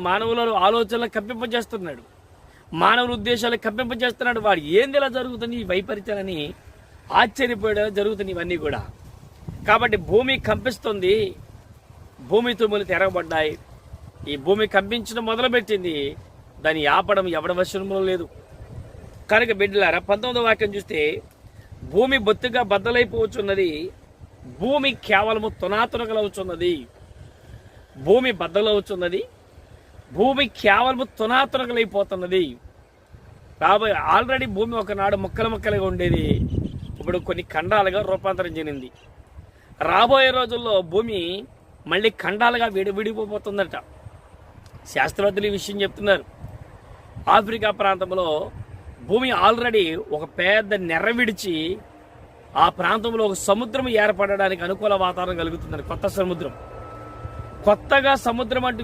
మానవులను ఆలోచనలు కంపింపజేస్తున్నాడు, మానవుల ఉద్దేశాలు కంపింపజేస్తున్నాడు. వాడు ఏంది ఇలా జరుగుతుంది ఈ వైపరీత్యాలని ఆశ్చర్యపోయే జరుగుతుంది ఇవన్నీ కూడా. కాబట్టి భూమి కంపిస్తుంది, భూమి తుమ్ములు తెరవబడ్డాయి. ఈ భూమి కంపించడం మొదలుపెట్టింది, దాన్ని ఆపడం ఎవడ వశంలో లేదు. కనుక బిడ్డలారా 19వ వాక్యం చూస్తే భూమి బొత్తుగా బద్దలైపోవచ్చున్నది, భూమి కేవలము తునాతునకలవుచున్నది. భూమి బద్దలవుతున్నది, భూమి కేవలము తునాతునకలైపోతున్నది. రాబోయే ఆల్రెడీ భూమి ఒకనాడు ముక్కలు ముక్కలుగా ఉండేది, ఇప్పుడు కొన్ని ఖండాలుగా రూపాంతరం చెందింది. రాబోయే రోజుల్లో భూమి మళ్ళీ ఖండాలుగా విడిపోతుందట. శాస్త్రవేత్తలు ఈ విషయం చెప్తున్నారు. ఆఫ్రికా ప్రాంతంలో భూమి ఆల్రెడీ ఒక పెద్ద నెర్ర విడిచి ఆ ప్రాంతంలో ఒక సముద్రం ఏర్పడడానికి అనుకూల వాతావరణం కలుగుతుందని. కొత్తగా సముద్రం అంటూ